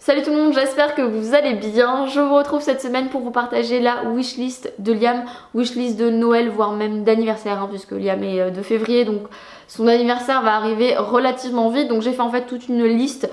Salut tout le monde, j'espère que vous allez bien. Je vous retrouve cette semaine pour vous partager la wishlist de Liam, wishlist de Noël, voire même d'anniversaire, puisque Liam est de février, donc son anniversaire va arriver relativement vite. Donc j'ai fait en fait toute une liste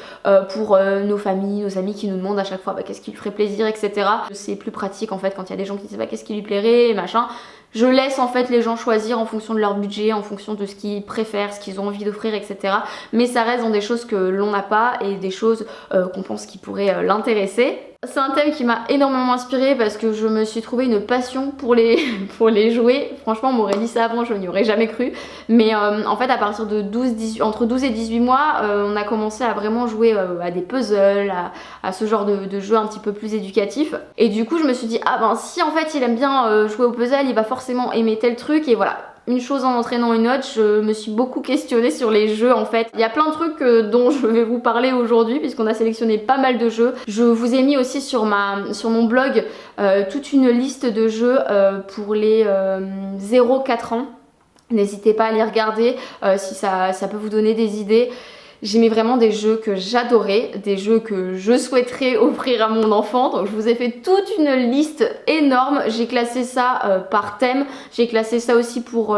pour nos familles, nos amis qui nous demandent à chaque fois qu'est-ce qui lui ferait plaisir, etc. C'est plus pratique en fait quand il y a des gens qui disent qu'est-ce qui lui plairait, machin. Je laisse en fait les gens choisir en fonction de leur budget, en fonction de ce qu'ils préfèrent, ce qu'ils ont envie d'offrir, etc. Mais ça reste dans des choses que l'on n'a pas et des choses qu'on pense qui pourraient l'intéresser. C'est un thème qui m'a énormément inspirée parce que je me suis trouvé une passion pour les jouets. Franchement, on m'aurait dit ça avant, je n'y aurais jamais cru. Mais en fait, à partir de entre 12 et 18 mois, on a commencé à vraiment jouer à des puzzles, à ce genre de jeux un petit peu plus éducatifs. Et du coup, je me suis dit, ah ben si en fait il aime bien jouer au puzzle, il va forcément aimer tel truc. Et voilà. Une chose en entraînant une autre, je me suis beaucoup questionnée sur les jeux en fait. Il y a plein de trucs dont je vais vous parler aujourd'hui puisqu'on a sélectionné pas mal de jeux. Je vous ai mis aussi sur mon blog toute une liste de jeux pour les 0-4 ans. N'hésitez pas à les regarder si ça peut vous donner des idées. J'ai mis vraiment des jeux que j'adorais, des jeux que je souhaiterais offrir à mon enfant. Donc je vous ai fait toute une liste énorme. J'ai classé ça par thème. J'ai classé ça aussi pour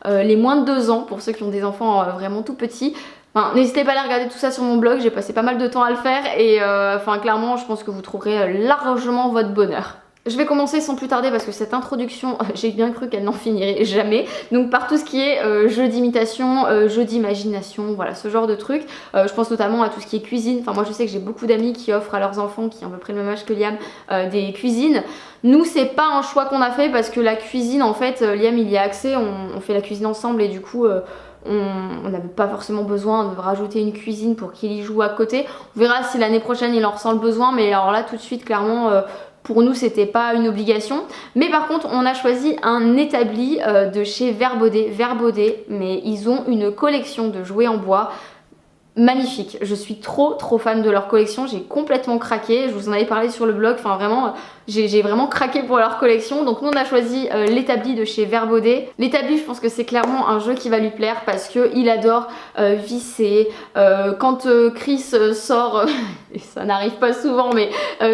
les moins de 2 ans, pour ceux qui ont des enfants vraiment tout petits. Enfin, n'hésitez pas à aller regarder tout ça sur mon blog. J'ai passé pas mal de temps à le faire et clairement je pense que vous trouverez largement votre bonheur. Je vais commencer sans plus tarder parce que cette introduction, j'ai bien cru qu'elle n'en finirait jamais. Donc par tout ce qui est jeu d'imitation, jeu d'imagination, voilà ce genre de trucs. Je pense notamment à tout ce qui est cuisine. Enfin moi je sais que j'ai beaucoup d'amis qui offrent à leurs enfants qui ont à peu près le même âge que Liam des cuisines. Nous c'est pas un choix qu'on a fait parce que la cuisine en fait, Liam il y a accès, on fait la cuisine ensemble et du coup... on n'avait pas forcément besoin de rajouter une cuisine pour qu'il y joue à côté. On verra si l'année prochaine il en ressent le besoin, mais alors là tout de suite clairement pour nous c'était pas une obligation. Mais par contre on a choisi un établi de chez Verbaudet, mais ils ont une collection de jouets en bois magnifique. Je suis trop fan de leur collection, j'ai complètement craqué, je vous en avais parlé sur le blog, enfin vraiment j'ai vraiment craqué pour leur collection. Donc nous on a choisi l'établi de chez Verbaudet. L'établi je pense que c'est clairement un jeu qui va lui plaire parce qu'il adore visser. Quand Chris sort, et ça n'arrive pas souvent mais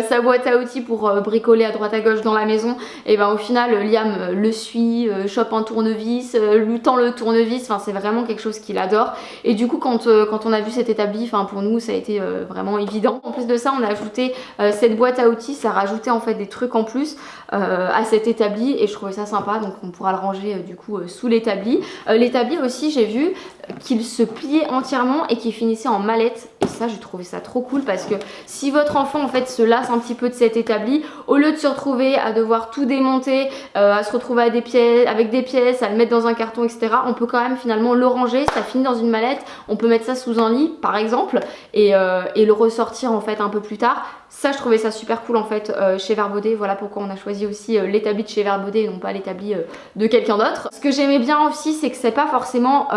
sa boîte à outils pour bricoler à droite à gauche dans la maison, et ben au final Liam le suit, chope un tournevis, lui tend le tournevis, enfin c'est vraiment quelque chose qu'il adore. Et du coup quand on a vu cet établi, enfin pour nous ça a été vraiment évident. En plus de ça on a ajouté cette boîte à outils, ça rajoutait en fait des trucs en plus à cet établi et je trouvais ça sympa, donc on pourra le ranger du coup sous l'établi. L'établi aussi j'ai vu qu'il se pliait entièrement et qu'il finissait en mallette et ça j'ai trouvé ça trop cool parce que si votre enfant en fait se lasse un petit peu de cet établi, au lieu de se retrouver à devoir tout démonter, à se retrouver avec des pièces, à le mettre dans un carton etc, on peut quand même finalement le ranger, ça finit dans une mallette, on peut mettre ça sous un lit par exemple et le ressortir en fait un peu plus tard. Ça je trouvais ça super cool en fait chez Verbaudet, voilà pourquoi on a choisi aussi l'établi de chez Verbaudet et non pas l'établi de quelqu'un d'autre. Ce que j'aimais bien aussi c'est que c'est pas forcément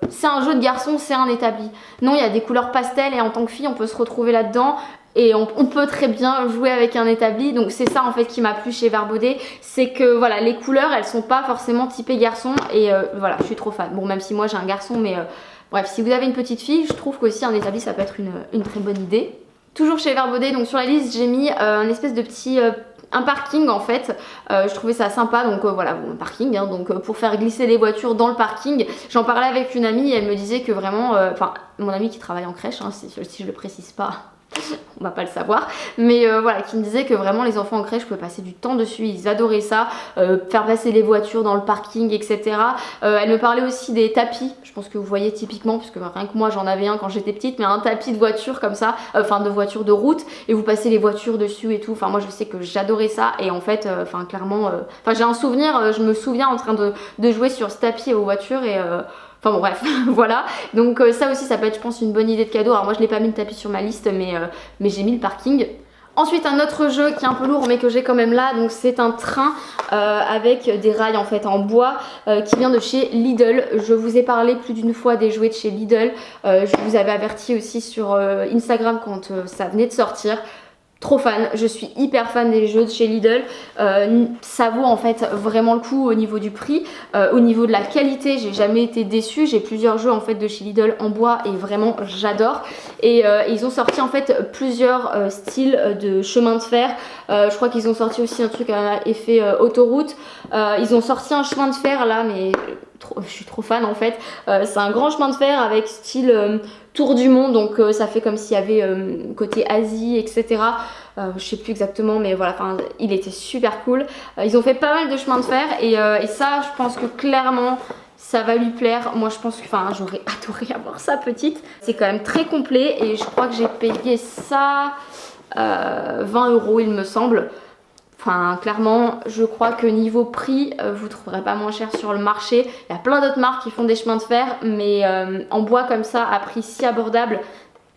c'est un jeu de garçon, c'est un établi. Non, il y a des couleurs pastel et en tant que fille on peut se retrouver là-dedans et on peut très bien jouer avec un établi. Donc c'est ça en fait qui m'a plu chez Verbaudet, c'est que voilà les couleurs elles sont pas forcément typées garçon et voilà je suis trop fan. Bon même si moi j'ai un garçon mais bref si vous avez une petite fille je trouve qu'aussi un établi ça peut être une très bonne idée. Toujours chez Verbaudet, donc sur la liste j'ai mis un espèce de petit... un parking en fait, je trouvais ça sympa donc voilà bon, un parking donc pour faire glisser les voitures dans le parking. J'en parlais avec une amie et elle me disait que vraiment, enfin mon amie qui travaille en crèche si je le précise pas on va pas le savoir, mais voilà, qui me disait que vraiment les enfants en crèche pouvaient passer du temps dessus, ils adoraient ça, faire passer les voitures dans le parking etc. Elle me parlait aussi des tapis, je pense que vous voyez typiquement, puisque rien que moi j'en avais un quand j'étais petite, mais un tapis de voiture comme ça, enfin de voiture de route, et vous passez les voitures dessus et tout, enfin moi je sais que j'adorais ça, et en fait, enfin clairement, j'ai un souvenir, je me souviens en train de jouer sur ce tapis aux voitures et... Enfin bon bref, voilà. Donc ça aussi ça peut être je pense une bonne idée de cadeau. Alors moi je l'ai pas mis le tapis sur ma liste mais j'ai mis le parking. Ensuite un autre jeu qui est un peu lourd mais que j'ai quand même là, donc c'est un train avec des rails en fait en bois qui vient de chez Lidl. Je vous ai parlé plus d'une fois des jouets de chez Lidl. Je vous avais averti aussi sur Instagram quand ça venait de sortir. Trop fan, je suis hyper fan des jeux de chez Lidl, ça vaut en fait vraiment le coup au niveau du prix, au niveau de la qualité j'ai jamais été déçue, j'ai plusieurs jeux en fait de chez Lidl en bois et vraiment j'adore et ils ont sorti en fait plusieurs styles de chemin de fer, je crois qu'ils ont sorti aussi un truc à effet autoroute, ils ont sorti un chemin de fer là mais je suis trop fan en fait, c'est un grand chemin de fer avec style tour du monde donc ça fait comme s'il y avait côté Asie etc. Je sais plus exactement mais voilà, enfin il était super cool, ils ont fait pas mal de chemin de fer et ça je pense que clairement ça va lui plaire. Moi je pense que j'aurais adoré avoir ça petite, c'est quand même très complet et je crois que j'ai payé ça 20 € il me semble. Enfin, clairement, je crois que niveau prix, vous trouverez pas moins cher sur le marché. Il y a plein d'autres marques qui font des chemins de fer, mais en bois comme ça, à prix si abordable,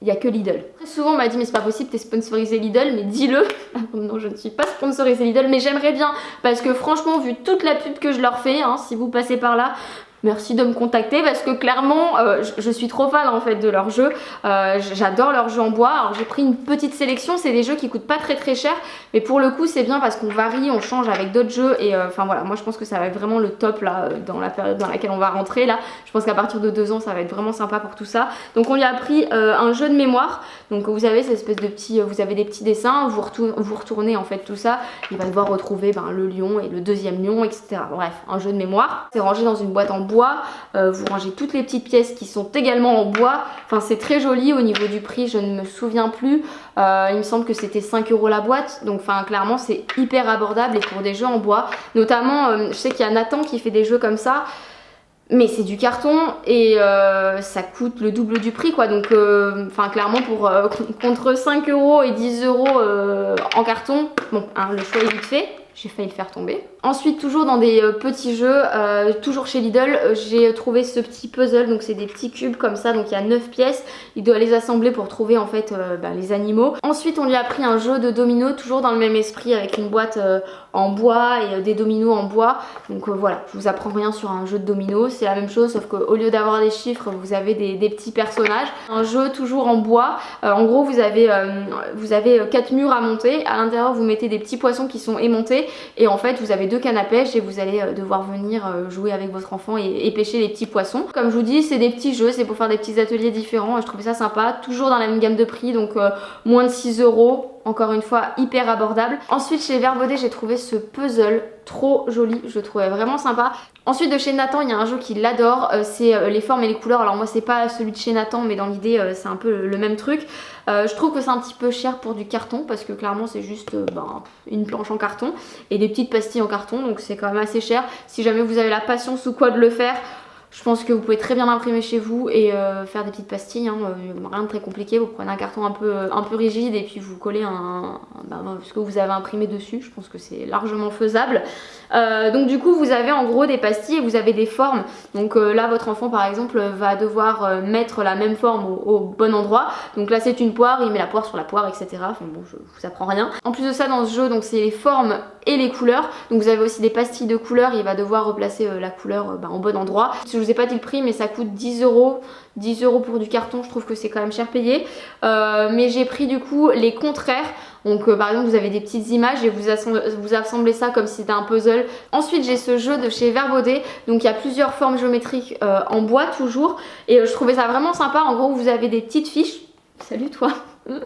il n'y a que Lidl. Très souvent, on m'a dit, mais c'est pas possible, t'es sponsorisé Lidl, mais dis-le. Non, je ne suis pas sponsorisée Lidl, mais j'aimerais bien, parce que franchement, vu toute la pub que je leur fais, hein, si vous passez par là, merci de me contacter parce que clairement je suis trop fan en fait de leurs jeux, j'adore leurs jeux en bois. Alors j'ai pris une petite sélection, c'est des jeux qui coûtent pas très cher mais pour le coup c'est bien parce qu'on varie, on change avec d'autres jeux et enfin voilà, moi je pense que ça va être vraiment le top là dans la période dans laquelle on va rentrer là. Je pense qu'à partir de 2 ans ça va être vraiment sympa pour tout ça. Donc on lui a pris un jeu de mémoire, donc vous avez cette espèce de petit, vous avez des petits dessins, vous retournez en fait tout ça, il va devoir retrouver le lion et le deuxième lion etc. Bref, un jeu de mémoire, c'est rangé dans une boîte en bois, vous rangez toutes les petites pièces qui sont également en bois, enfin c'est très joli. Au niveau du prix je ne me souviens plus, il me semble que c'était 5 € la boîte, donc enfin clairement c'est hyper abordable et pour des jeux en bois notamment, je sais qu'il y a Nathan qui fait des jeux comme ça mais c'est du carton et ça coûte le double du prix quoi, donc enfin clairement pour contre 5 € et 10 € en carton, bon hein, le choix est vite fait. J'ai failli le faire tomber. Ensuite, toujours dans des petits jeux, toujours chez Lidl, j'ai trouvé ce petit puzzle. Donc c'est des petits cubes comme ça, donc il y a 9 pièces. Il doit les assembler pour trouver en fait les animaux. Ensuite, on lui a pris un jeu de dominos, toujours dans le même esprit, avec une boîte en bois et des dominos en bois. Donc voilà, je vous apprends rien sur un jeu de dominos, c'est la même chose, sauf qu'au lieu d'avoir des chiffres, vous avez des petits personnages. Un jeu toujours en bois. En gros, vous avez 4 murs à monter. À l'intérieur, vous mettez des petits poissons qui sont aimantés. Et en fait vous avez 2 cannes à pêche et vous allez devoir venir jouer avec votre enfant et pêcher les petits poissons. Comme je vous dis, c'est des petits jeux, c'est pour faire des petits ateliers différents. Je trouvais ça sympa, toujours dans la même gamme de prix, donc moins de 6 €. Encore une fois hyper abordable. Ensuite chez Vert Baudet j'ai trouvé ce puzzle trop joli, je le trouvais vraiment sympa. Ensuite de chez Nathan il y a un jeu qu'il adore, c'est les formes et les couleurs. Alors moi c'est pas celui de chez Nathan mais dans l'idée c'est un peu le même truc. Je trouve que c'est un petit peu cher pour du carton parce que clairement c'est juste une planche en carton et des petites pastilles en carton, donc c'est quand même assez cher. Si jamais vous avez la patience ou quoi de le faire, je pense que vous pouvez très bien l'imprimer chez vous et faire des petites pastilles, hein, rien de très compliqué. Vous prenez un carton un peu rigide et puis vous collez ce que vous avez imprimé dessus. Je pense que c'est largement faisable. Donc du coup vous avez en gros des pastilles et vous avez des formes. Donc là votre enfant par exemple va devoir mettre la même forme au bon endroit. Donc là c'est une poire, il met la poire sur la poire etc. Enfin bon, je vous apprends rien. En plus de ça dans ce jeu donc c'est les formes et les couleurs. Donc vous avez aussi des pastilles de couleurs, il va devoir replacer la couleur au bon endroit. Je vous ai pas dit le prix mais ça coûte 10 €. 10 € pour du carton, je trouve que c'est quand même cher payé. Mais j'ai pris du coup les contraires. Donc par exemple vous avez des petites images et vous assemblez ça comme si c'était un puzzle. Ensuite j'ai ce jeu de chez Vert Baudet. Donc il y a plusieurs formes géométriques en bois toujours. Et je trouvais ça vraiment sympa. En gros vous avez des petites fiches. Salut toi. Il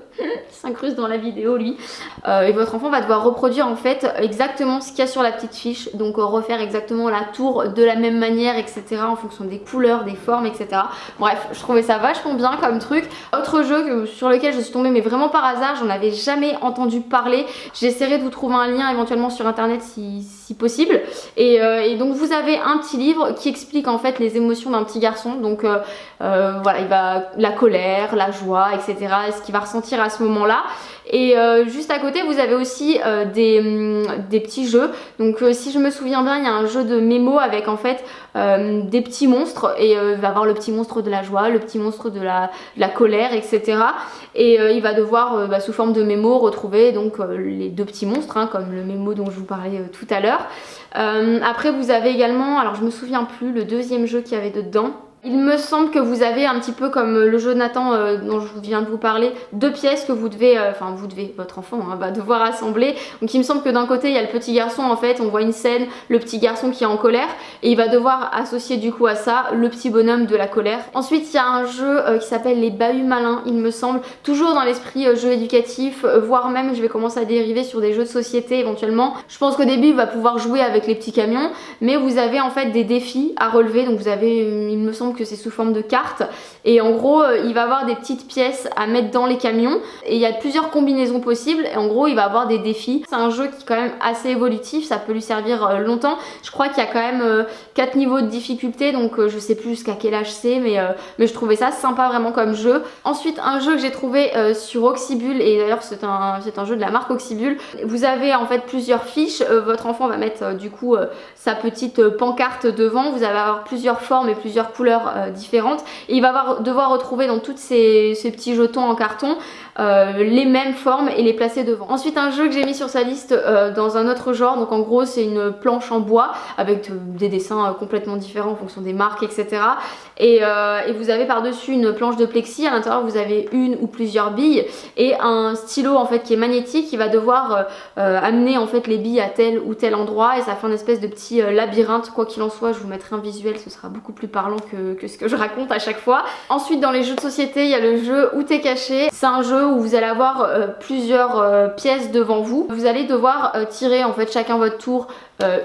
s'incruste dans la vidéo lui. Et votre enfant va devoir reproduire en fait exactement ce qu'il y a sur la petite fiche. Donc refaire exactement la tour de la même manière etc. en fonction des couleurs, des formes etc. Bref, je trouvais ça vachement bien comme truc. Autre jeu sur lequel je suis tombée mais vraiment par hasard, j'en avais jamais entendu parler. J'essaierai de vous trouver un lien éventuellement sur internet si possible. Et donc vous avez un petit livre qui explique en fait les émotions d'un petit garçon. Donc voilà, il va la colère, la joie etc. Et ce qu'il va ressentir à ce moment là. Et juste à côté vous avez aussi des petits jeux. Donc si je me souviens bien il y a un jeu de mémo avec en fait des petits monstres. Et il va avoir le petit monstre de la joie, le petit monstre de la colère etc. Et il va devoir sous forme de mémo retrouver donc les 2 petits monstres hein, comme le mémo dont je vous parlais tout à l'heure. Après vous avez également, alors je me souviens plus, le deuxième jeu qu'il y avait dedans. Il me semble que vous avez un petit peu comme le jeu de Nathan dont je viens de vous parler, 2 pièces que vous devez, votre enfant va devoir assembler. Donc il me semble que d'un côté il y a le petit garçon, en fait on voit une scène, le petit garçon qui est en colère et il va devoir associer du coup à ça le petit bonhomme de la colère. Ensuite il y a un jeu qui s'appelle les bahuts malins, il me semble, toujours dans l'esprit jeu éducatif, voire même je vais commencer à dériver sur des jeux de société éventuellement. Je pense qu'au début il va pouvoir jouer avec les petits camions, mais vous avez en fait des défis à relever, donc vous avez, il me semble que c'est sous forme de cartes et en gros il va avoir des petites pièces à mettre dans les camions et il y a plusieurs combinaisons possibles et en gros il va avoir des défis. C'est un jeu qui est quand même assez évolutif, ça peut lui servir longtemps. Je crois qu'il y a quand même 4 niveaux de difficulté, donc je sais plus jusqu'à quel âge c'est, mais je trouvais ça sympa vraiment comme jeu. Ensuite un jeu que j'ai trouvé sur Oxybul, et d'ailleurs c'est un jeu de la marque Oxybul. Vous avez en fait plusieurs fiches, votre enfant va mettre du coup sa petite pancarte devant, vous allez avoir plusieurs formes et plusieurs couleurs différentes et il va devoir retrouver dans toutes ces petits jetons en carton les mêmes formes et les placer devant. Ensuite un jeu que j'ai mis sur sa liste dans un autre genre, donc en gros c'est une planche en bois avec des dessins complètement différents en fonction des marques, etc. Et vous avez par dessus une planche de plexi, à l'intérieur vous avez une ou plusieurs billes et un stylo en fait qui est magnétique qui va devoir amener en fait les billes à tel ou tel endroit et ça fait une espèce de petit labyrinthe. Quoi qu'il en soit je vous mettrai un visuel, ce sera beaucoup plus parlant que ce que je raconte à chaque fois. Ensuite dans les jeux de société il y a le jeu Où t'es caché. C'est un jeu où vous allez avoir plusieurs pièces devant vous. Vous allez devoir tirer en fait chacun votre tour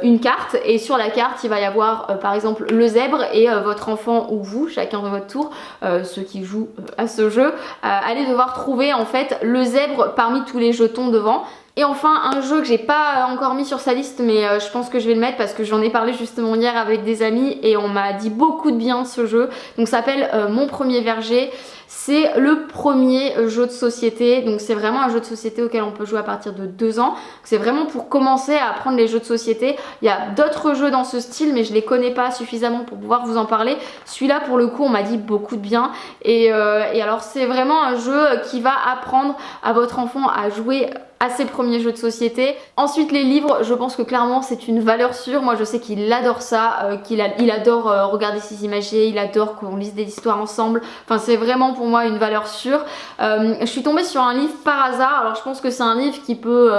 une carte et sur la carte il va y avoir par exemple le zèbre et votre enfant ou vous, chacun de votre tour, ceux qui jouent à ce jeu, allez devoir trouver en fait le zèbre parmi tous les jetons devant. Et enfin un jeu que j'ai pas encore mis sur sa liste mais je pense que je vais le mettre parce que j'en ai parlé justement hier avec des amis et on m'a dit beaucoup de bien de ce jeu. Donc ça s'appelle Mon premier verger. C'est le premier jeu de société, donc c'est vraiment un jeu de société auquel on peut jouer à partir de 2 ans. C'est vraiment pour commencer à apprendre les jeux de société. Il y a d'autres jeux dans ce style mais je les connais pas suffisamment pour pouvoir vous en parler. Celui-là pour le coup on m'a dit beaucoup de bien et alors c'est vraiment un jeu qui va apprendre à votre enfant à jouer à ses premiers jeux de société. Ensuite les livres, je pense que clairement c'est une valeur sûre. Moi je sais qu'il adore ça, il adore regarder ses imagiers, il adore qu'on lise des histoires ensemble. Enfin c'est vraiment pour moi une valeur sûre. Je suis tombée sur un livre par hasard, alors je pense que c'est un livre qui peut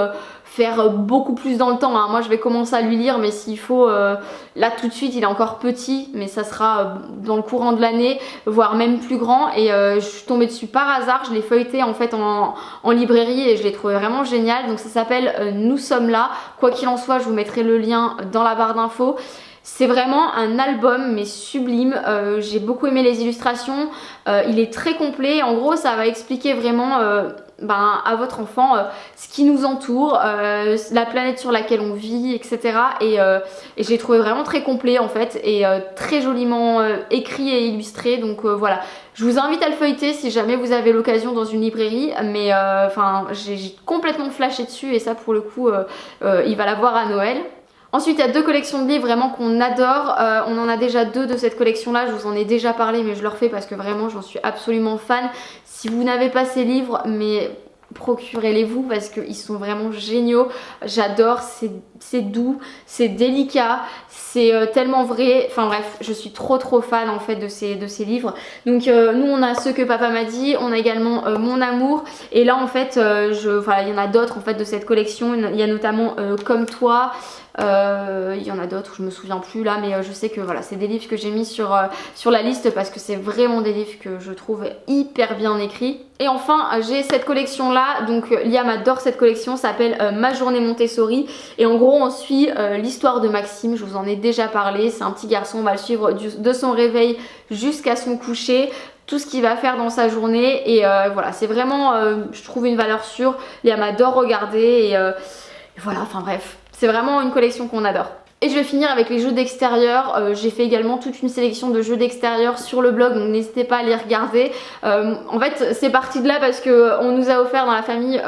faire beaucoup plus dans le temps, hein. Moi je vais commencer à lui lire mais s'il faut là tout de suite il est encore petit mais ça sera dans le courant de l'année voire même plus grand et je suis tombée dessus par hasard, je l'ai feuilleté en fait en librairie et je l'ai trouvé vraiment génial. Donc ça s'appelle Nous sommes là. Quoi qu'il en soit je vous mettrai le lien dans la barre d'infos. C'est vraiment un album mais sublime, j'ai beaucoup aimé les illustrations, il est très complet. En gros ça va expliquer vraiment à votre enfant ce qui nous entoure, la planète sur laquelle on vit, etc. Et je l'ai trouvé vraiment très complet en fait et très joliment écrit et illustré. Donc voilà, je vous invite à le feuilleter si jamais vous avez l'occasion dans une librairie. Mais j'ai complètement flashé dessus et ça pour le coup il va l'avoir à Noël. Ensuite il y a 2 collections de livres vraiment qu'on adore, on en a déjà 2 de cette collection là, je vous en ai déjà parlé mais je le refais parce que vraiment j'en suis absolument fan. Si vous n'avez pas ces livres, mais procurez-les-vous parce qu'ils sont vraiment géniaux. J'adore, c'est doux, c'est délicat, c'est tellement vrai. Enfin bref, je suis trop fan en fait de ces livres. Donc nous on a Ceux que papa m'a dit, on a également Mon amour et là en fait il y en a d'autres en fait de cette collection. Il y a notamment Comme toi. Il y en a d'autres, je me souviens plus là, mais je sais que voilà, c'est des livres que j'ai mis sur la liste parce que c'est vraiment des livres que je trouve hyper bien écrits. Et enfin j'ai cette collection là, donc Liam adore cette collection, ça s'appelle Ma journée Montessori et en gros on suit l'histoire de Maxime, je vous en ai déjà parlé. C'est un petit garçon, on va le suivre de son réveil jusqu'à son coucher, tout ce qu'il va faire dans sa journée et voilà, c'est vraiment je trouve une valeur sûre. Liam adore regarder et voilà, enfin bref, c'est vraiment une collection qu'on adore. Et je vais finir avec les jeux d'extérieur. J'ai fait également toute une sélection de jeux d'extérieur sur le blog, donc n'hésitez pas à les regarder. En fait c'est parti de là parce que on nous a offert dans la famille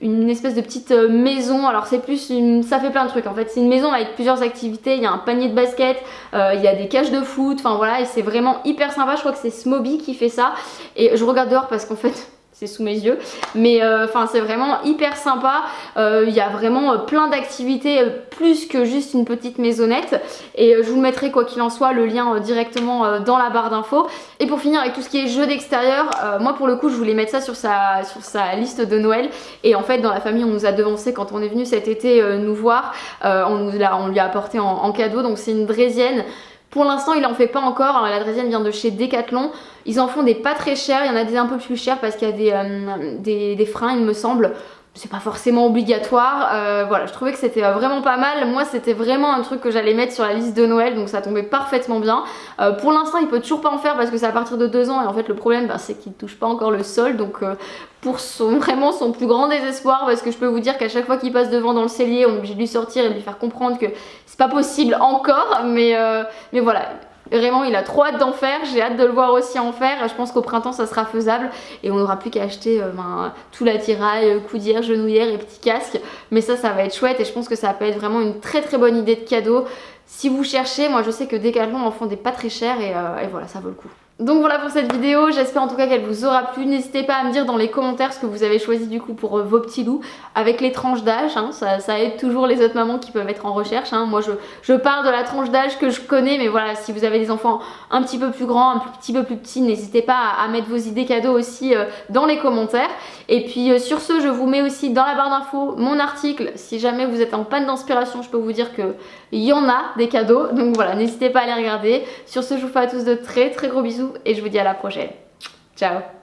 une espèce de petite maison. Alors c'est plus ça fait plein de trucs en fait, c'est une maison avec plusieurs activités. Il y a un panier de basket, il y a des cages de foot, enfin voilà, et c'est vraiment hyper sympa. Je crois que c'est Smoby qui fait ça et je regarde dehors parce qu'en fait c'est sous mes yeux, mais enfin c'est vraiment hyper sympa. Il y a vraiment plein d'activités, plus que juste une petite maisonnette, et je vous mettrai quoi qu'il en soit le lien directement dans la barre d'infos. Et pour finir avec tout ce qui est jeux d'extérieur, moi pour le coup je voulais mettre ça sur sa liste de Noël, et en fait dans la famille on nous a devancé quand on est venu cet été nous voir, on lui a apporté en cadeau, donc c'est une draisienne. Pour l'instant il en fait pas encore, la draisienne vient de chez Decathlon. Ils en font des pas très chers, il y en a des un peu plus chers parce qu'il y a des freins il me semble. C'est pas forcément obligatoire, voilà, je trouvais que c'était vraiment pas mal. Moi c'était vraiment un truc que j'allais mettre sur la liste de Noël, donc ça tombait parfaitement bien. Pour l'instant il peut toujours pas en faire parce que c'est à partir de 2 ans, et en fait le problème c'est qu'il touche pas encore le sol, donc pour vraiment son plus grand désespoir, parce que je peux vous dire qu'à chaque fois qu'il passe devant dans le cellier on est obligé de lui sortir et de lui faire comprendre que c'est pas possible encore, mais voilà. Vraiment il a trop hâte d'en faire, j'ai hâte de le voir aussi en faire. Je pense qu'au printemps ça sera faisable et on n'aura plus qu'à acheter tout l'attirail, coudière, genouillère et petit casque. Mais ça va être chouette, et je pense que ça peut être vraiment une très très bonne idée de cadeau. Si vous cherchez, moi je sais que Decathlon en font des pas très chers, et voilà, ça vaut le coup. Donc voilà pour cette vidéo, j'espère en tout cas qu'elle vous aura plu. N'hésitez pas à me dire dans les commentaires ce que vous avez choisi du coup pour vos petits loups, avec les tranches d'âge, hein, ça aide toujours les autres mamans qui peuvent être en recherche, hein. Moi je parle de la tranche d'âge que je connais, mais voilà, si vous avez des enfants un petit peu plus grands, un petit peu plus petits, n'hésitez pas à mettre vos idées cadeaux aussi dans les commentaires. Et puis sur ce, je vous mets aussi dans la barre d'infos mon article, si jamais vous êtes en panne d'inspiration, je peux vous dire que il y en a des cadeaux, donc voilà, n'hésitez pas à les regarder. Sur ce, je vous fais à tous de très très gros bisous et je vous dis à la prochaine. Ciao!